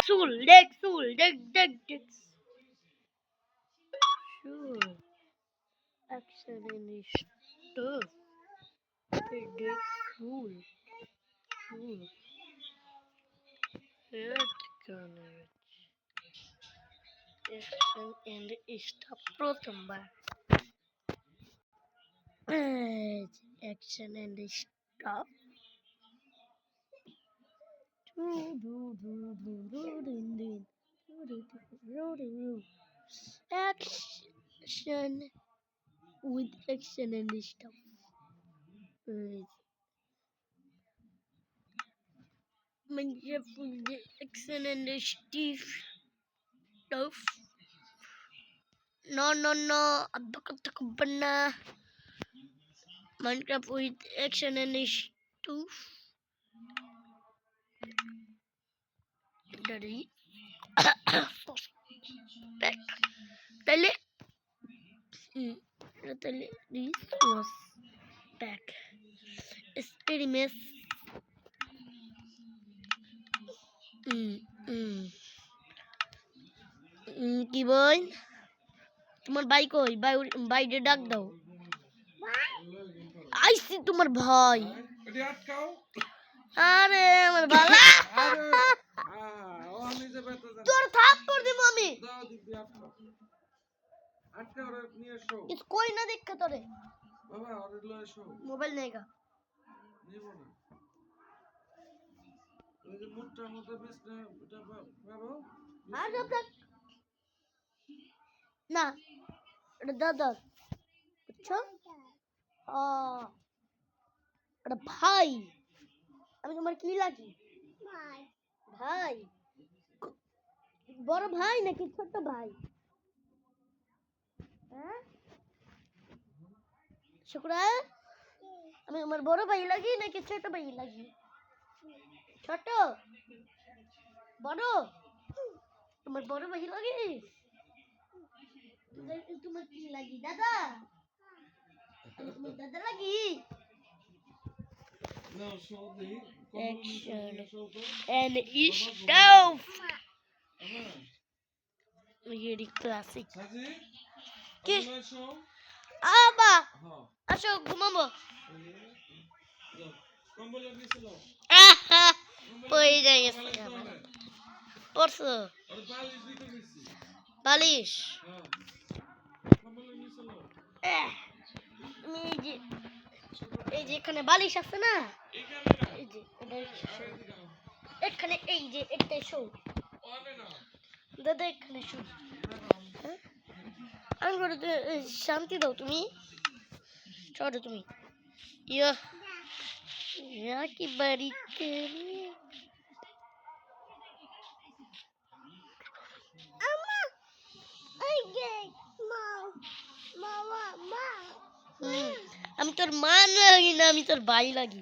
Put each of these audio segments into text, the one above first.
Sul, Deck Sul, Deck. Sure. Action in stuff. Deck Sul. Action and stuff. প্রথমবার action and stuff. Action with action and stuff. Minecraft with action and stuff. No. Abakabana. Minecraft with action and stuff. Daddy. Back. Tell it. This was back. Experiment. কি বল তোমার ভাই কই বাইরে ডাক দাও আইছি তোমার ভাই আরে আমার বালা তোর থাপ্পড় দিব আমি ইস কই না দেখা তোরে বাবা ওরে লয় এসো মোবাইল নেগা নিব না ওই যে মুটটার মধ্যে বিছনা এটা পাবো আর দেখ না এটা দাদা বুঝছো এটা ভাই আমি তোমার কি লাগি ভাই বড় ভাই নাকি ছোট ভাই হ্যাঁ শুকরা আমি আমার বড় ভাই লাগি নাকি ছোট ভাই লাগি ছোট বড় তোমার বড় ভাই লাগি তোমার কি লাগি দাদা তোমার দাদা লাগি No, show the action and stuff. Very classic. কি আবা আসো ঘুমাবো কম্বল নিচে নাও পড়ে যাইছে পড়ছো আর বালিশ দিতে গেছি বালিশ হ্যাঁ কম্বল নিচে নাও এই যে এখানে বালিশ আছে না এই যে এখানে এই যে এটা শো দাদা এখানে শো আমি করে শান্তি দাও তুমি চলো তুমি ইয়া কি বাড়িতে আমি তোর মা লাগি না আমি তোর ভাই লাগি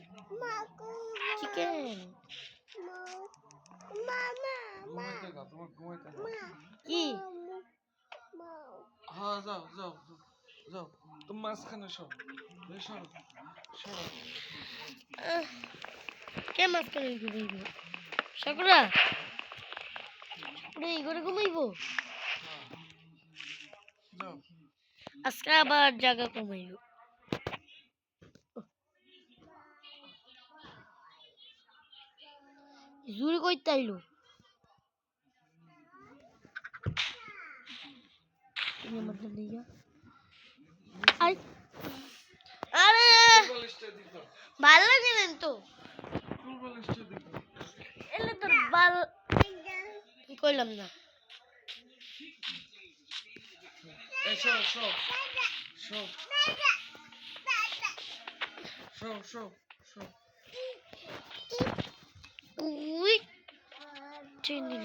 চিকেন কি হ্যাঁ যাও তুমি মাঝখানে কে মাঝখানে ঘুমাইব সকরা এই ঘরে ঘুমাইব আজকে আবার জায়গা কমাইব জুড়ি কইতে আইলো আরে ভালো লাগে না তো এলে তোর বাল কইলাম না show উই চিনি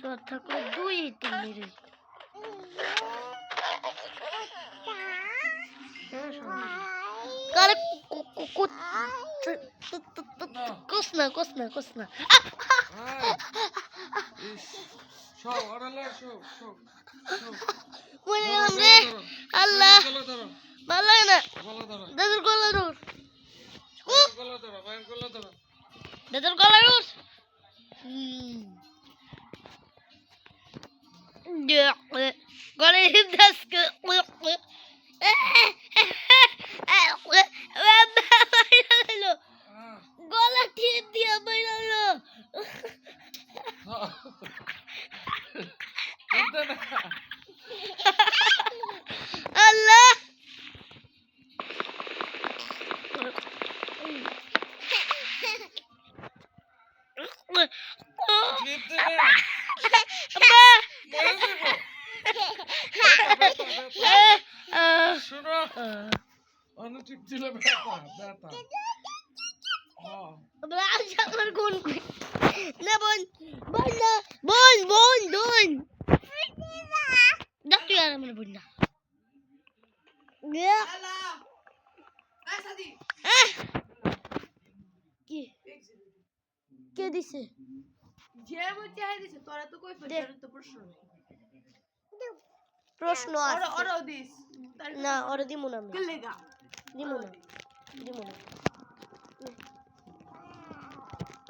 কথা করে 2-3 মিনিট কোসনা মরে গেলাম রে গলা ধরো ভালো লাগে না গলা ধরো দাদুর গলা ধর গলা ধরো ভাই গলা ধরো দাদুর গলা ধর গলা হিমদাস গলা টিপ দিয়ে বেরোলো আল্লাহ টিপ দেবে শোনো অনেক টিপ দিলে ব্যথা ব্যথা আমার কোন না বোন বোন না বোন বোন বোন ডাক্তার আর আমার বোন না কি কে দিছে যে বলছে হ্যাঁ দিছে তোরা তো কই তো প্রশ্ন প্রশ্ন আছে ওরা দিস না ওরে দিমু না আমি কে লেগা দিমু না দিমু না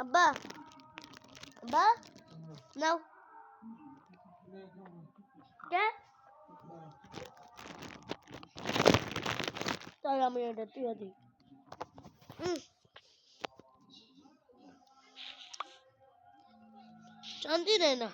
আব্বা আব্বা নাও কে তাহলে আমি এটা তুই দিই শান্তি দেয় না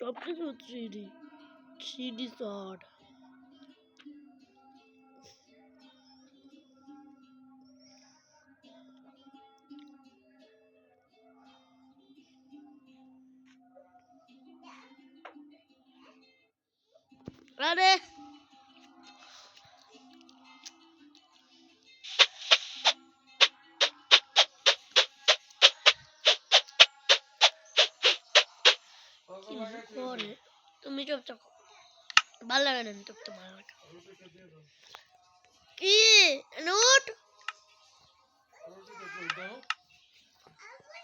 Top to 3D. 3D sword. Ready? তুমি চুপ থাকো ভালো লাগে না চুপ তো ভালো লাগে কি নোট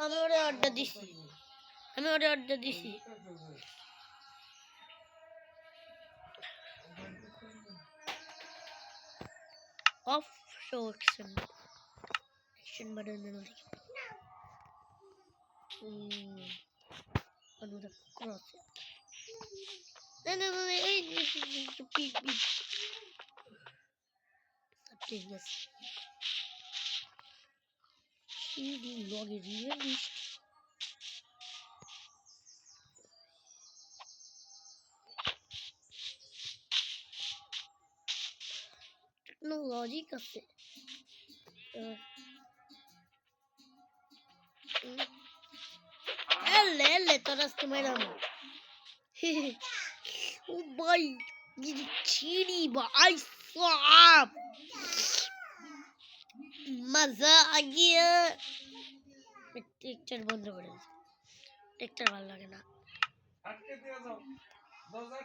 আমি ওরে অর্ডার দিছি off show action button में नहीं अनुराग क्रॉस नहीं पीक सब ठीक है CD log realist टेक्नोलॉजी कैसे ले तो रास्ते में ना ओ भाई ये चीनी भाई साहब मजा आ गया टेक्चर बंद कर दे टेक्चर ভালো লাগে না আটকে দিয়ে যাও দরজা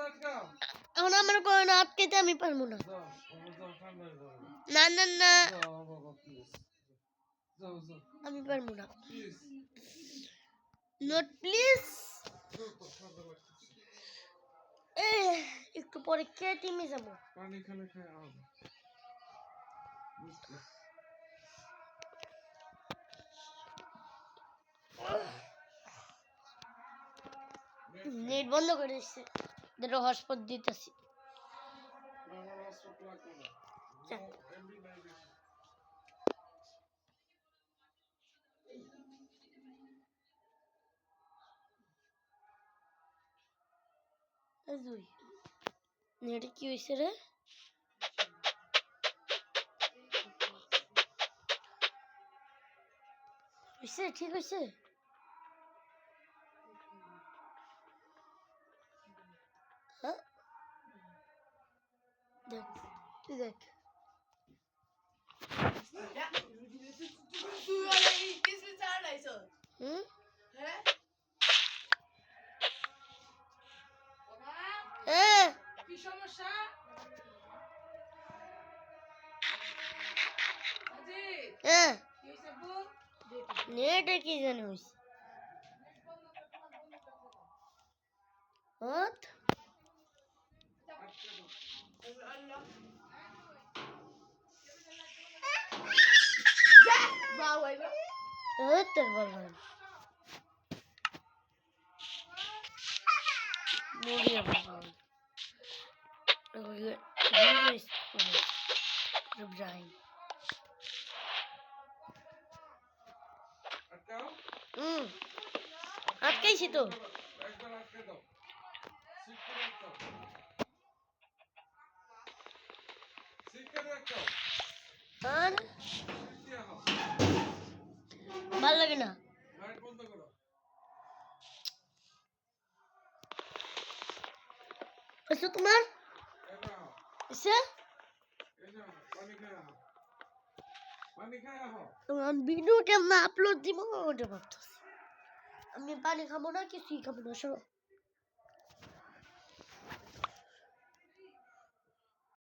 আটকাও এখন আমার কোন আটকেতে আমি পারবো না যাও ঠান্ডা হয়ে যাবে না না না যাও বাবা প্লিজ যাও আমি পারবো না not please একটু পরে খেয়ে টিমে যাবো। পানি খেলে খেয়ে হবে। বুঝতে নেট বন্ধ করে দিচ্ছে, দেখো হটস্পট দিতেছি। আমার হসপিটাল লাগবে না। এমবি নাই বেশি। দুই নেটে কি হয়েছে রে? হয়েছে, ঠিক হয়েছে। হ্যাঁ দেখ, তুই দেখ। তুই ওরে কিছু চালাইছো হুম হ্যাঁ হ্যাঁ কি সমস্যা আজিত হ্যাঁ কি সবু নেটে কি জানি হয়েছে। হট আল্লাহ বাবা ভাইবা হট তোর বাবা মরিয়া বাবা ইব্রাহিম। আটকাও। হুম আটকাইছি তো। একবার আটকে দাও। সিট করে রাখো। সিট করে রাখো। আর সিট দিয়ে হও। ভাল লাগে না। লাইট বন্ধ করো। আচ্ছা তোমার এবার হও। আচ্ছা এই নাও, পানি খেয়ে হও। পানি খেয়ে হও। তোমার ভিডিও কেমন আপলোড দিব ওটা ভাবতেছি। আমি পানি খাবো না, কিছুই খাবো না, সরো।